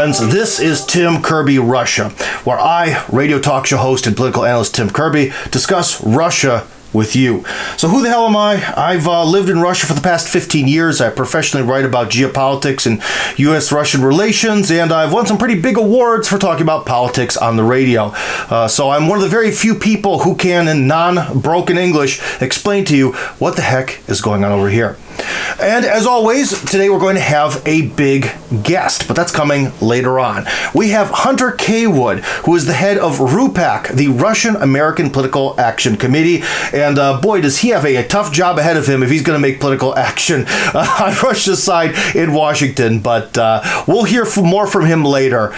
friends. This is Tim Kirby Russia, where I, radio talk show host and political analyst Tim Kirby, discuss Russia with you. So who the hell am I? I've lived in Russia for the past 15 years. I professionally write about geopolitics and U.S.-Russian relations, and I've won some pretty big awards for talking about politics on the radio. So I'm one of the very few people who can, in non-broken English, explain to you what the heck is going on over here. And as always, today we're going to have a big guest, but that's coming later on. We have Hunter Cawood, who is the head of RUPAC, the Russian American Political Action Committee. And boy, does he have a tough job ahead of him if he's going to make political action on Russia's side in Washington. But we'll hear more from him later,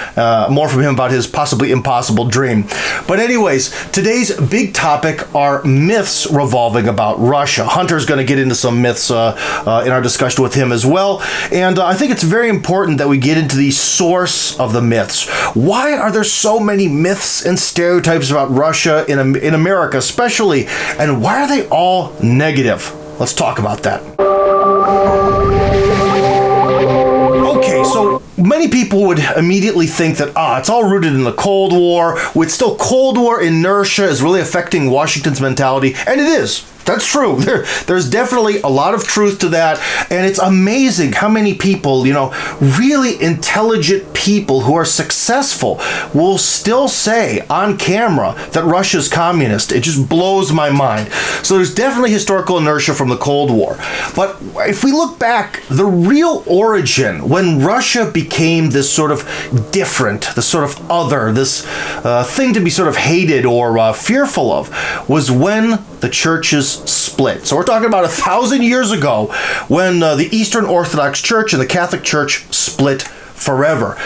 more from him about his possibly impossible dream. But anyways, today's big topic are myths revolving about Russia. Hunter's going to get into some myths in our discussion with him as well. And I think it's very important that we get into the source of the myths. Why are there so many myths and stereotypes about Russia in America especially? And why are they all negative? Let's talk about that. Okay, so many people would immediately think that, it's all rooted in the Cold War, with still Cold War inertia is really affecting Washington's mentality, and it is. That's true. There's definitely a lot of truth to that, and it's amazing how many people, really intelligent people who are successful will still say on camera that Russia's communist. It just blows my mind. So there's definitely historical inertia from the Cold War. But if we look back, the real origin, when Russia became this sort of different, this sort of other, this thing to be sort of hated or fearful of, was when the churches split. So we're talking about 1,000 years ago when the Eastern Orthodox Church and the Catholic Church split forever.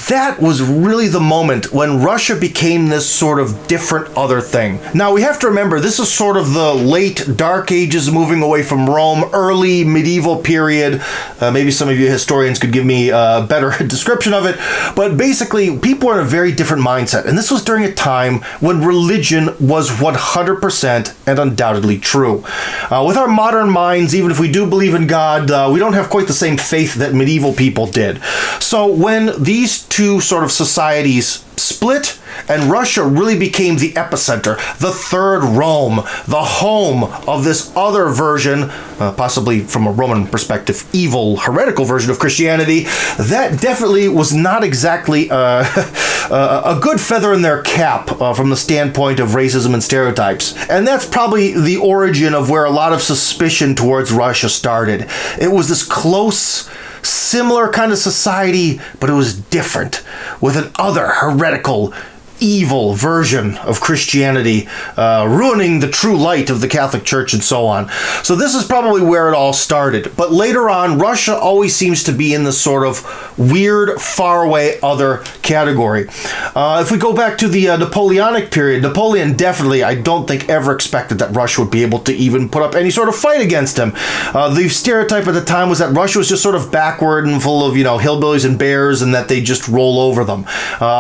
That was really the moment when Russia became this sort of different other thing. Now we have to remember, this is sort of the late Dark Ages moving away from Rome, early medieval period. Maybe some of you historians could give me a better description of it. But basically, people were in a very different mindset. And this was during a time when religion was 100% and undoubtedly true. With our modern minds, even if we do believe in God, we don't have quite the same faith that medieval people did. So when these two sort of societies split and Russia really became the epicenter, the third Rome, the home of this other version, possibly from a Roman perspective, evil, heretical version of Christianity, that definitely was not exactly a good feather in their cap from the standpoint of racism and stereotypes. And that's probably the origin of where a lot of suspicion towards Russia started. It was this close, similar kind of society, but it was different, with an other heretical, evil version of Christianity, ruining the true light of the Catholic Church and so on. So this is probably where it all started. But later on, Russia always seems to be in this sort of weird, faraway other category. If we go back to the Napoleonic period, Napoleon definitely, I don't think, ever expected that Russia would be able to even put up any sort of fight against him. The stereotype at the time was that Russia was just sort of backward and full of, hillbillies and bears, and that they just roll over them.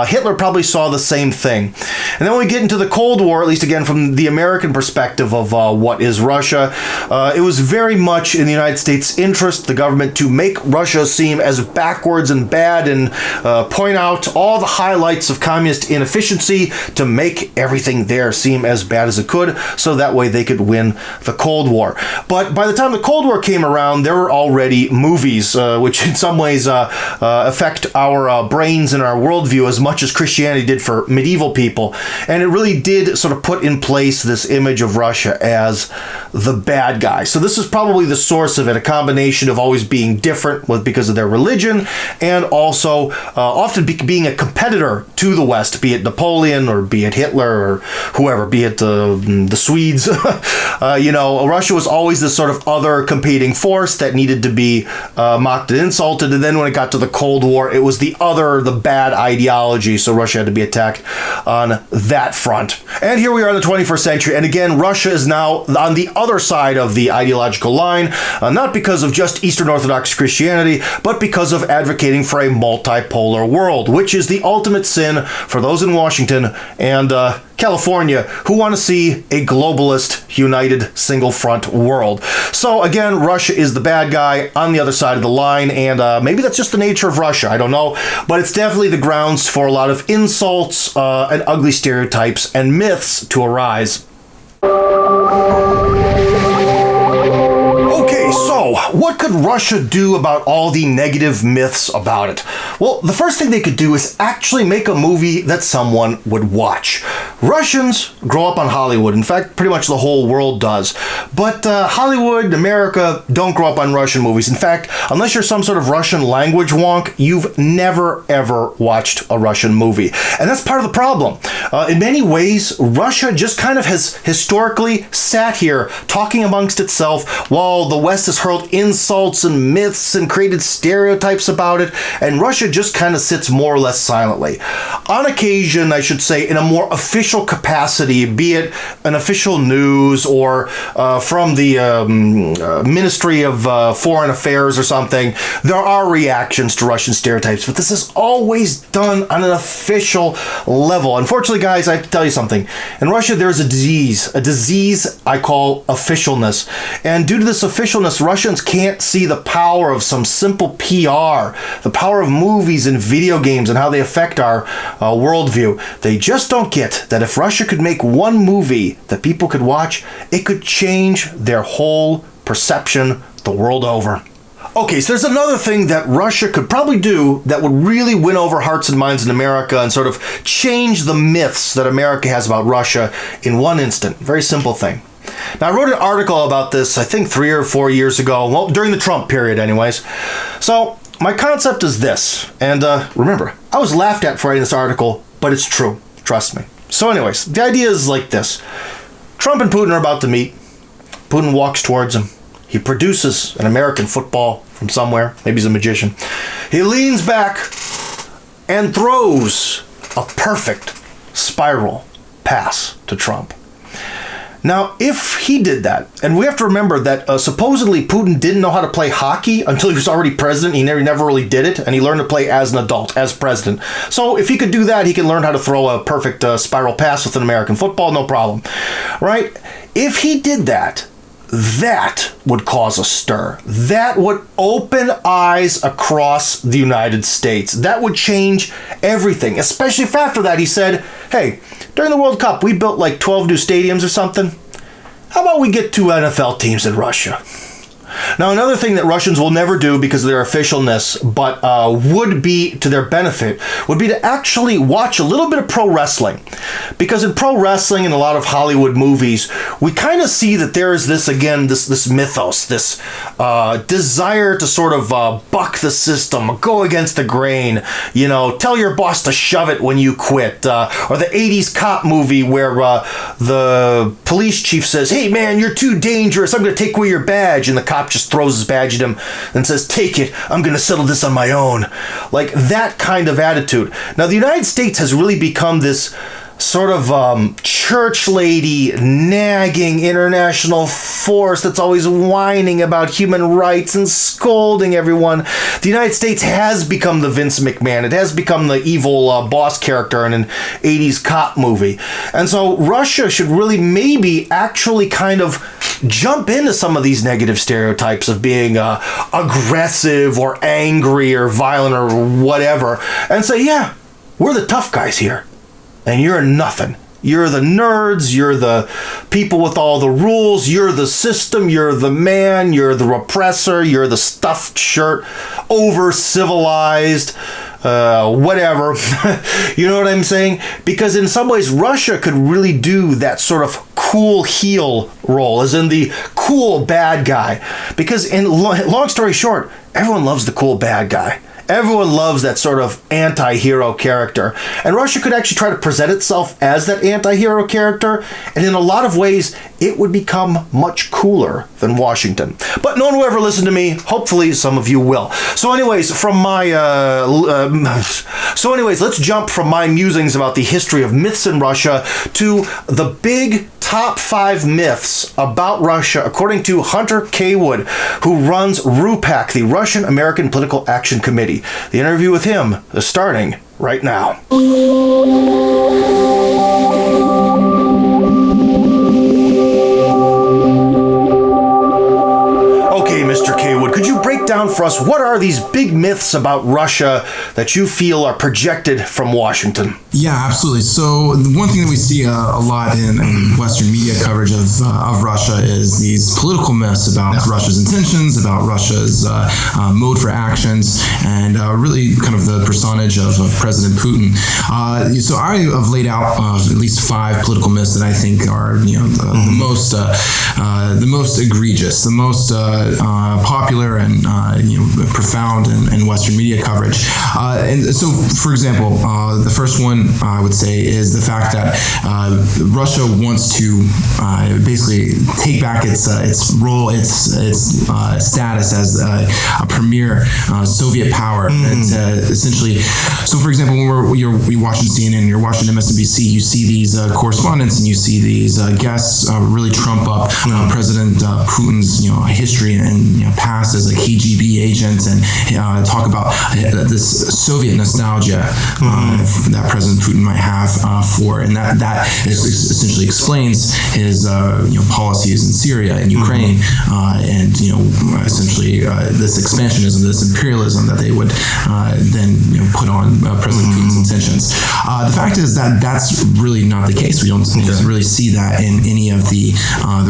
Hitler probably saw the same thing. And then when we get into the Cold War, at least again from the American perspective of what is Russia, it was very much in the United States' interest, the government, to make Russia seem as backwards and bad and point out all the highlights of communist inefficiency to make everything there seem as bad as it could, so that way they could win the Cold War. But by the time the Cold War came around, there were already movies, which in some ways affect our brains and our worldview as much as Christianity did for medieval people, and it really did sort of put in place this image of Russia as the bad guy. So this is probably the source of it, a combination of always being different because of their religion, and also often being a competitor to the West, be it Napoleon or be it Hitler or whoever, be it the Swedes. Russia was always this sort of other competing force that needed to be mocked and insulted, and then when it got to the Cold War, it was the other, the bad ideology, so Russia had to be attacked on that front. And here we are in the 21st century, and again, Russia is now on the other side of the ideological line, not because of just Eastern Orthodox Christianity, but because of advocating for a multipolar world, which is the ultimate sin for those in Washington and California, who want to see a globalist, united, single front world. So again, Russia is the bad guy on the other side of the line, and maybe that's just the nature of Russia, I don't know, but it's definitely the grounds for a lot of insults and ugly stereotypes and myths to arise. Okay, so what could Russia do about all the negative myths about it? Well, the first thing they could do is actually make a movie that someone would watch. Russians grow up on Hollywood. In fact, pretty much the whole world does. But Hollywood, America, don't grow up on Russian movies. In fact, unless you're some sort of Russian language wonk, you've never, ever watched a Russian movie. And that's part of the problem. In many ways, Russia just kind of has historically sat here talking amongst itself while the West has hurled insults and myths and created stereotypes about it, and Russia just kind of sits more or less silently. On occasion, I should say, in a more official capacity, be it an official news or from the Ministry of Foreign Affairs or something, there are reactions to Russian stereotypes, but this is always done on an official level. Unfortunately, guys, I have to tell you something. In Russia, there's a disease I call officialness, and due to this officialness, Russians can't see the power of some simple PR, the power of movies and video games and how they affect our worldview. They just don't get that if Russia could make one movie that people could watch, it could change their whole perception the world over. Okay, so there's another thing that Russia could probably do that would really win over hearts and minds in America and sort of change the myths that America has about Russia in one instant. Very simple thing. Now, I wrote an article about this, I think 3 or 4 years ago, well, during the Trump period anyways. So, my concept is this, and remember, I was laughed at for writing this article, but it's true, trust me. So anyways, the idea is like this. Trump and Putin are about to meet. Putin walks towards him. He produces an American football from somewhere, maybe he's a magician. He leans back and throws a perfect spiral pass to Trump. Now, if he did that, and we have to remember that supposedly Putin didn't know how to play hockey until he was already president. He never really did it, and he learned to play as an adult, as president. So if he could do that, he can learn how to throw a perfect spiral pass with an American football, no problem. Right? If he did that, that would cause a stir. That would open eyes across the United States. That would change everything, especially if after that he said, hey, during the World Cup, we built like 12 new stadiums or something. How about we get 2 NFL teams in Russia? Now, another thing that Russians will never do because of their officialness, but would be to their benefit, would be to actually watch a little bit of pro wrestling. Because in pro wrestling and a lot of Hollywood movies, we kind of see that there is this, again, this mythos, this desire to sort of buck the system, go against the grain, you know, tell your boss to shove it when you quit. Or the 80s cop movie where the police chief says, hey man, you're too dangerous, I'm going to take away your badge, and the cop just throws his badge at him and says, take it, I'm going to settle this on my own. Like that kind of attitude. Now, the United States has really become this sort of church lady, nagging international force that's always whining about human rights and scolding everyone. The United States has become the Vince McMahon. It has become the evil boss character in an 80s cop movie. And so Russia should really maybe actually kind of jump into some of these negative stereotypes of being aggressive or angry or violent or whatever and say, yeah, we're the tough guys here. And you're nothing. You're the nerds, you're the people with all the rules, you're the system, you're the man, you're the repressor, you're the stuffed shirt, over-civilized, whatever. You know what I'm saying? Because in some ways, Russia could really do that sort of cool heel role, as in the cool bad guy. Because in long story short, everyone loves the cool bad guy. Everyone loves that sort of anti-hero character. And Russia could actually try to present itself as that anti-hero character. And in a lot of ways, it would become much cooler than Washington. But no one will ever listen to me. Hopefully, some of you will. So anyways, let's jump from my musings about the history of myths in Russia to the big top 5 myths about Russia, according to Hunter Cawood, who runs RUPAC, the Russian American Political Action Committee. The interview with him is starting right now. for us, what are these big myths about Russia that you feel are projected from Washington? Yeah, absolutely. So one thing that we see a lot in Western media coverage of Russia is these political myths about Russia's intentions, about Russia's mode for actions, and really kind of the personage of President Putin. So I have laid out at least 5 political myths that I think are the most egregious, the most popular and profound in Western media coverage. And so, for example, the first one I would say is the fact that Russia wants to basically take back its role, its status as a premier Soviet power. And essentially, so for example, when you're watching CNN, you're watching MSNBC, you see these correspondents and you see these guests really trump up President Putin's history and past as a KGB agent, and talk about this Soviet nostalgia that President Putin might have for, and that essentially explains his policies in Syria and Ukraine, and essentially this expansionism, this imperialism that they would then put on President Putin's intentions. The fact is that that's really not the case. We don't really see that in any of the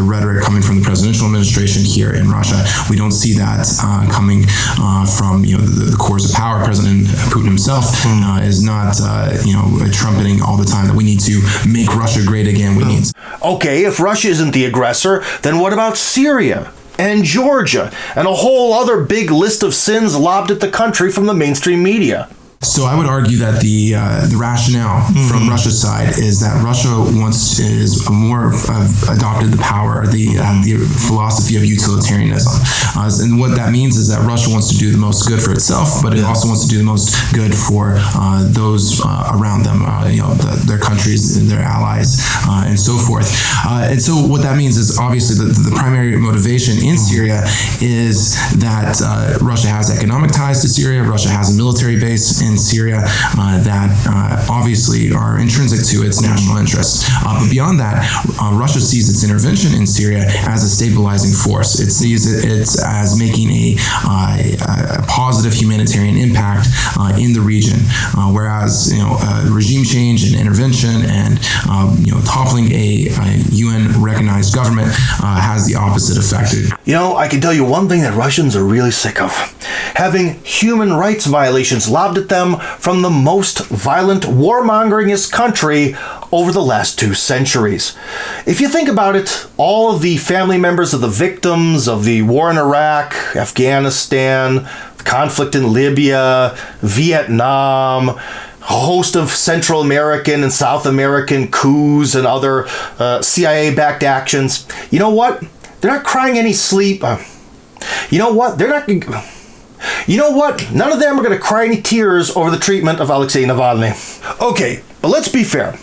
rhetoric coming from the presidential administration here in Russia. We don't see that coming from the cores of power. President Putin himself is not trumpeting all the time that we need to make Russia great again. Okay, if Russia isn't the aggressor, then what about Syria and Georgia and a whole other big list of sins lobbed at the country from the mainstream media? So I would argue that the rationale from Russia's side is that Russia is more adopted the power, the philosophy of utilitarianism, and what that means is that Russia wants to do the most good for itself, but it also wants to do the most good for those around them, their countries, their allies, and so forth. And so what that means is obviously the primary motivation in Syria is that Russia has economic ties to Syria, Russia has a military base in Syria that obviously are intrinsic to its national interests. But beyond that, Russia sees its intervention in Syria as a stabilizing force. It sees it as making a positive humanitarian impact in the region, whereas regime change and intervention and toppling a UN-recognized government has the opposite effect. I can tell you one thing that Russians are really sick of: having human rights violations lobbed at them from the most violent warmongeringest country over the last 2 centuries. If you think about it, all of the family members of the victims of the war in Iraq, Afghanistan, the conflict in Libya, Vietnam, a host of Central American and South American coups and other CIA-backed actions, you know what? They're not crying any sleep. None of them are going to cry any tears over the treatment of Alexei Navalny. Okay, but let's be fair.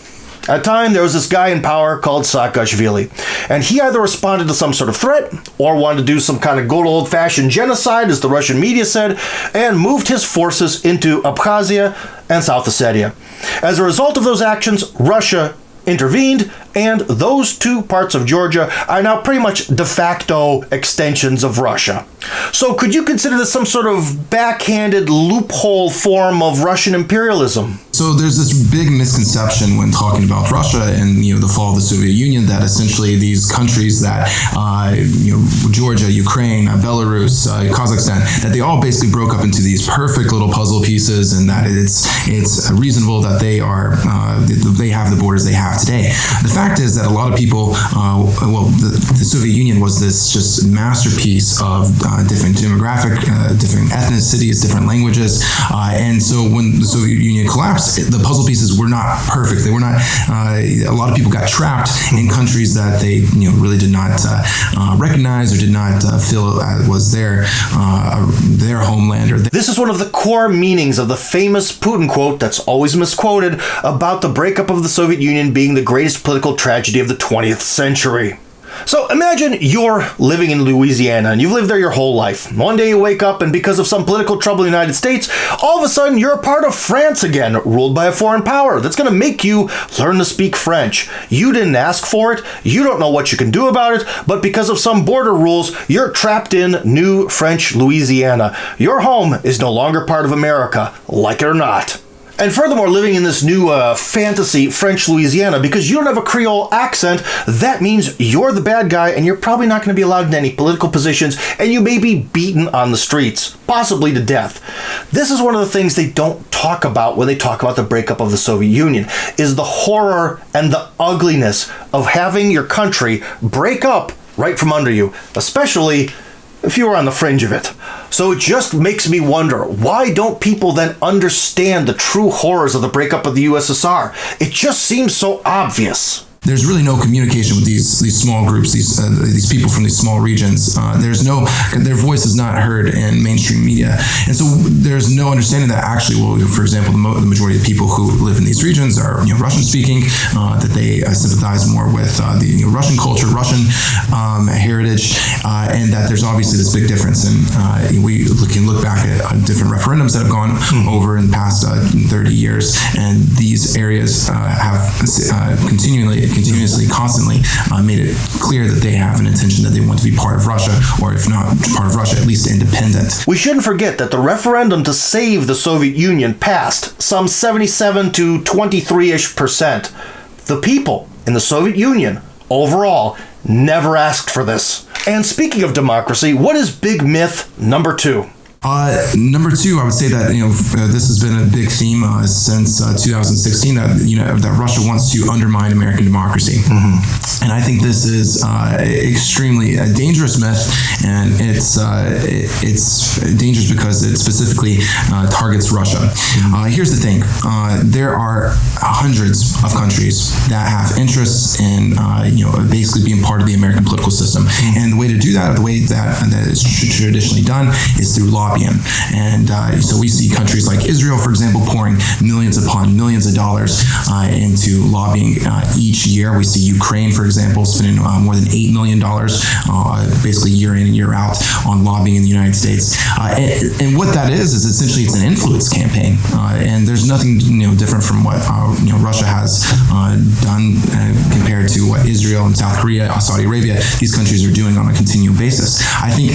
At a time, there was this guy in power called Saakashvili, and he either responded to some sort of threat or wanted to do some kind of good old-fashioned genocide, as the Russian media said, and moved his forces into Abkhazia and South Ossetia. As a result of those actions, Russia intervened, and those 2 parts of Georgia are now pretty much de facto extensions of Russia. So could you consider this some sort of backhanded loophole form of Russian imperialism? So there's this big misconception when talking about Russia and the fall of the Soviet Union that essentially these countries that Georgia, Ukraine, Belarus, Kazakhstan, that they all basically broke up into these perfect little puzzle pieces, and that it's reasonable that they have the borders they have today. The fact is that a lot of people, the Soviet Union was this just masterpiece of different demographic, different ethnicities, different languages, and so when the Soviet Union collapsed, the puzzle pieces were not perfect. They were not. A lot of people got trapped in countries that they really did not recognize or did not feel was their homeland. This is one of the core meanings of the famous Putin quote that's always misquoted about the breakup of the Soviet Union being the greatest political tragedy of the 20th century. So imagine you're living in Louisiana and you've lived there your whole life. One day you wake up and because of some political trouble in the United States, all of a sudden you're a part of France again, ruled by a foreign power that's going to make you learn to speak French. You didn't ask for it, you don't know what you can do about it, but because of some border rules, you're trapped in New French Louisiana. Your home is no longer part of America, like it or not. And furthermore, living in this new fantasy French Louisiana, because you don't have a Creole accent, that means you're the bad guy and you're probably not going to be allowed in any political positions and you may be beaten on the streets, possibly to death. This is one of the things they don't talk about when they talk about the breakup of the Soviet Union, is the horror and the ugliness of having your country break up right from under you, especially if you were on the fringe of it. So it just makes me wonder, why don't people then understand the true horrors of the breakup of the USSR? It just seems so obvious. There's really no communication with these small groups, these people from these small regions. Their voice is not heard in mainstream media, and so there's no understanding that actually, well, for example, the majority of people who live in these regions are Russian speaking, that they sympathize more with the Russian culture, Russian heritage, and that there's obviously this big difference. And we can look back at different referendums that have gone over in the past 30 years, and these areas have continuously, constantly made it clear that they have an intention that they want to be part of Russia, or if not part of Russia, at least independent. We shouldn't forget that the referendum to save the Soviet Union passed some 77 to 23-ish%. The people in the Soviet Union, overall, never asked for this. And speaking of democracy, what is big myth number 2? Number 2, I would say that this has been a big theme since 2016, that Russia wants to undermine American democracy, and I think this is extremely dangerous myth, and it's dangerous because it specifically targets Russia. Here's the thing: there are hundreds of countries that have interests in basically being part of the American political system, and the way to do that, the way that it's traditionally done, is through lobbying. And so we see countries like Israel, for example, pouring millions upon millions of dollars into lobbying each year. We see Ukraine, for example, spending more than $8 million basically year in and year out on lobbying in the United States. And what that is essentially it's an influence campaign. And there's nothing different from what Russia has done compared to what Israel and South Korea, Saudi Arabia, these countries are doing on a continual basis. I think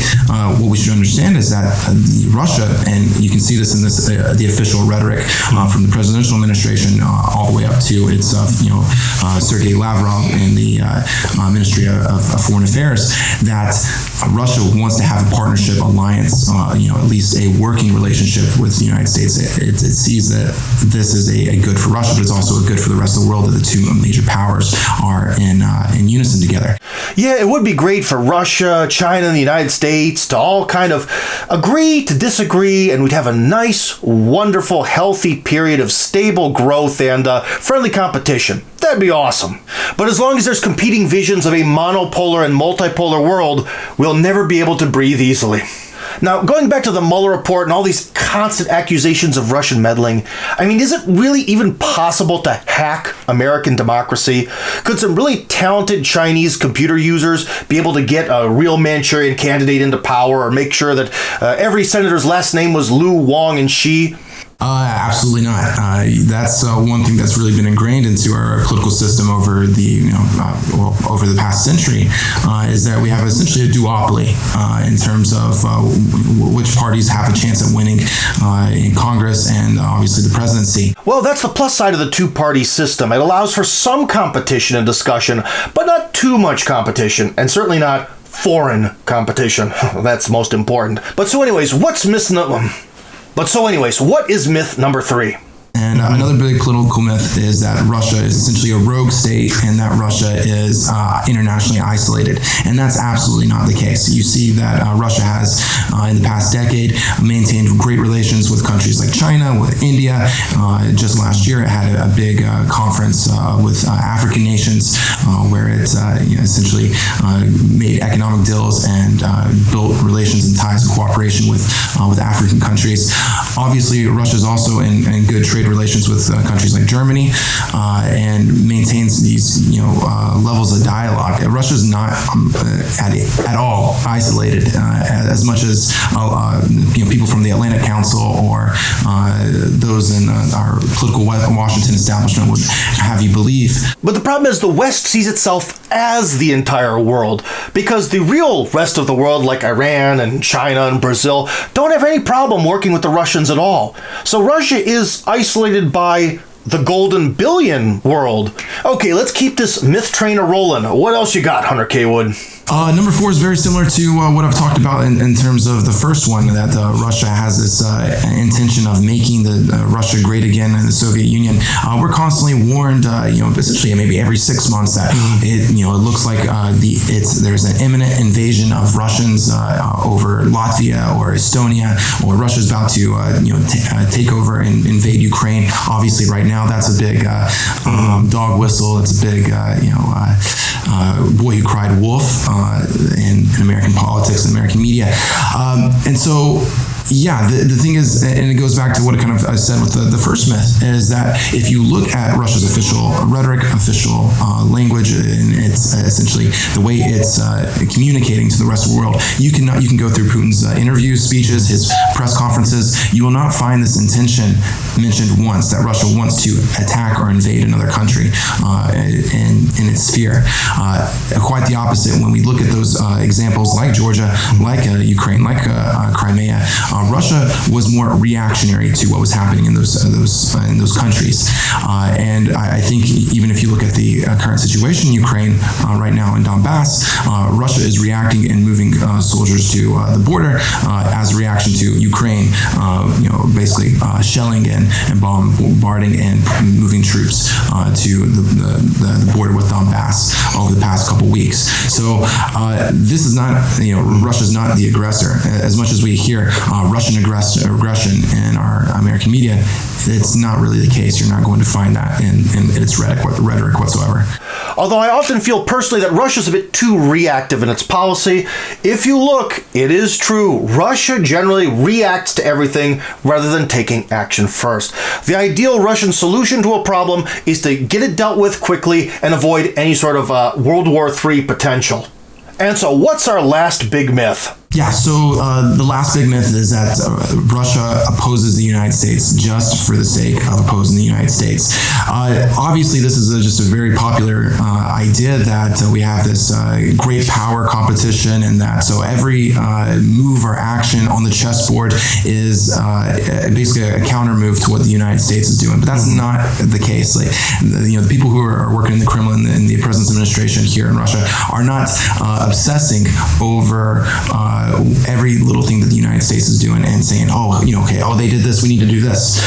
what we should understand is that Russia, and you can see this in this the official rhetoric from the presidential administration all the way up to its Sergei Lavrov in the Ministry of Foreign Affairs, that Russia wants to have a partnership alliance, at least a working relationship with the United States. It sees that this is a good for Russia, but it's also a good for the rest of the world that the two major powers are in unison together. Yeah, it would be great for Russia, China, and the United States to all kind of agree to disagree, and we'd have a nice, wonderful, healthy period of stable growth and friendly competition. That'd be awesome. But as long as there's competing visions of a monopolar and multipolar world, we'll never be able to breathe easily. Now, going back to the Mueller report and all these constant accusations of Russian meddling, I mean, is it really even possible to hack American democracy? Could some really talented Chinese computer users be able to get a real Manchurian candidate into power, or make sure that every senator's last name was Liu, Wang, and Xi? Absolutely not. That's one thing that's really been ingrained into our political system over the over the past century, is that we have essentially a duopoly in terms of which parties have a chance at winning in Congress and obviously the presidency. Well, that's the plus side of the two-party system. It allows for some competition and discussion, but not too much competition, and certainly not foreign competition. That's most important. But so anyways, what is myth number 3? And another big political myth is that Russia is essentially a rogue state and that Russia is internationally isolated. And that's absolutely not the case. You see that Russia has, in the past decade, maintained great relations with countries like China, with India. Just last year, it had a big conference with African nations where it essentially made economic deals and built relations and ties and cooperation with African countries. Obviously, Russia is also in good trade relations relations with countries like Germany and maintains these levels of dialogue. Russia's not at all isolated as much as people from the Atlantic Council or those in our political Washington establishment would have you believe. But the problem is the West sees itself as the entire world, because the real rest of the world, like Iran and China and Brazil, don't have any problem working with the Russians at all. So Russia is isolated by the golden billion world. Okay, let's keep this myth train a-rolling. What else you got, Hunter Cawood? Number 4 is very similar to what I've talked about in terms of the first one, that Russia has this intention of making Russia great again in the Soviet Union. We're constantly warned, essentially maybe every 6 months that it looks like there's an imminent invasion of Russians over Latvia or Estonia, or Russia's about to take over and invade Ukraine. Obviously, right now that's a big dog whistle. It's a big boy who cried wolf. In American politics and American media. And so, the thing is, and it goes back to what I said with the first myth, is that if you look at Russia's official rhetoric, official language, and it's essentially the way it's communicating to the rest of the world, you can go through Putin's interviews, speeches, his press conferences. You will not find this intention mentioned once that Russia wants to attack or invade another country in its sphere. Quite the opposite. When we look at those examples like Georgia, like Ukraine, like Crimea, Russia was more reactionary to what was happening in those countries, and I think even if you look at the current situation in Ukraine right now in Donbass, Russia is reacting and moving soldiers to the border as a reaction to Ukraine, basically shelling and bombarding and moving troops to the border with Donbass over the past couple weeks. So this is not, Russia's not the aggressor. As much as we hear Russian aggression in our American media, it's not really the case. You're not going to find that in its rhetoric whatsoever. Although I often feel personally that Russia's a bit too reactive in its policy. If you look, it is true. Russia generally reacts to everything rather than taking action first. The ideal Russian solution to a problem is to get it dealt with quickly and avoid any sort of World War III potential. And so what's our last big myth? Yeah, so the last big myth is that Russia opposes the United States just for the sake of opposing the United States. Obviously, this is just a very popular idea that we have this great power competition, and that so every move or action on the chessboard is basically a counter move to what the United States is doing. But that's not the case. Like, the people who are working in the Kremlin and the president's administration here in Russia are not obsessing over every little thing that the United States is doing and saying, they did this, we need to do this.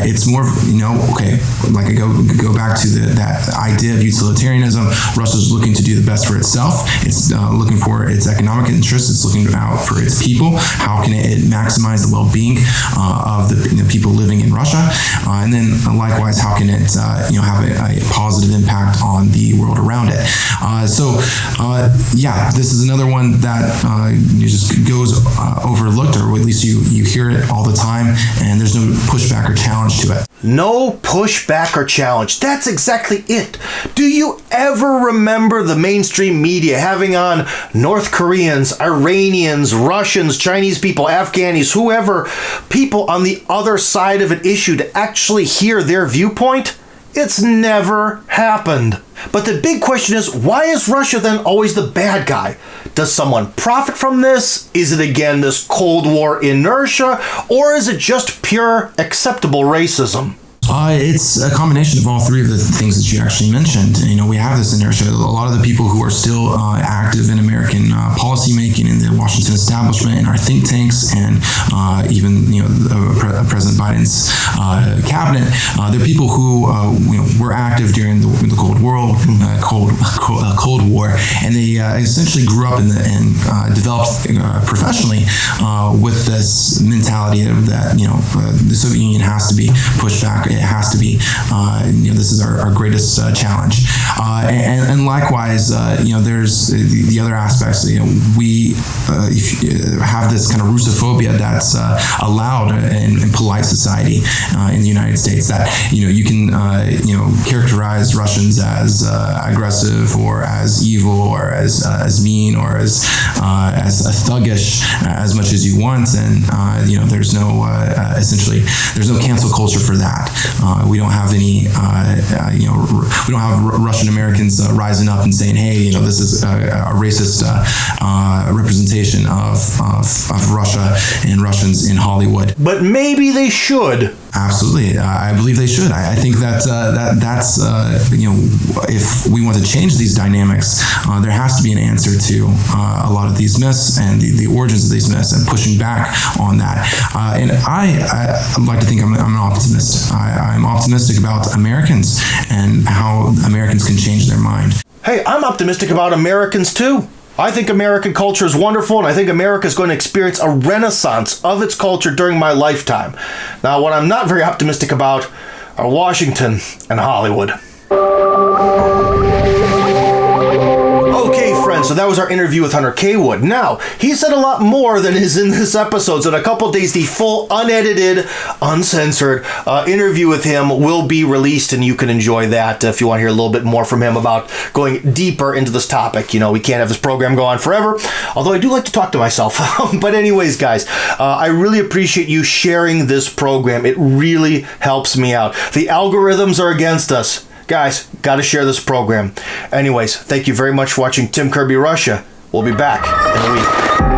It's more, like I go back to that idea of utilitarianism. Russia's looking to do the best for itself. It's looking for its economic interests. It's looking out for its people. How can it maximize the well-being of the people living in Russia? And then likewise, how can it have a positive impact on the world around it? This is another one that just goes overlooked, or at least you hear it all the time, and there's no pushback or challenge to it. No pushback or challenge. That's exactly it. Do you ever remember the mainstream media having on North Koreans, Iranians, Russians, Chinese people, Afghanis, whoever, people on the other side of an issue to actually hear their viewpoint? It's never happened. But the big question is, why is Russia then always the bad guy? Does someone profit from this? Is it again this Cold War inertia? Or is it just pure acceptable racism? It's a combination of all three of the things that you actually mentioned. We have this inertia. A lot of the people who are still active in American policymaking in the Washington establishment, in our think tanks, and even President Biden's cabinet, they're people who were active during the Cold War, and they essentially grew up and developed professionally with this mentality of that the Soviet Union has to be pushed back. It has to be. This is our greatest challenge. And likewise, there's the other aspects. We have this kind of Russophobia that's allowed in polite society in the United States. That you can characterize Russians as aggressive or as evil or as mean or as thuggish as much as you want, and there's no essentially there's no cancel culture for that. We don't have any we don't have Russian Americans rising up and saying, hey, this is a racist representation of Russia and Russians in Hollywood. But maybe they should. Absolutely, I believe they should. I think that's if we want to change these dynamics, there has to be an answer to a lot of these myths and the origins of these myths and pushing back on that. And I like to think I'm an optimist. I'm optimistic about Americans and how Americans can change their mind. Hey, I'm optimistic about Americans too. I think American culture is wonderful, and I think America is going to experience a renaissance of its culture during my lifetime. Now, what I'm not very optimistic about are Washington and Hollywood. Okay, friends, so that was our interview with Hunter Cawood. Now, he said a lot more than is in this episode, so in a couple days, the full, unedited, uncensored interview with him will be released, and you can enjoy that if you want to hear a little bit more from him about going deeper into this topic. We can't have this program go on forever, although I do like to talk to myself. But anyways, guys, I really appreciate you sharing this program. It really helps me out. The algorithms are against us. Guys, got to share this program. Anyways, thank you very much for watching Tim Kirby Russia. We'll be back in a week.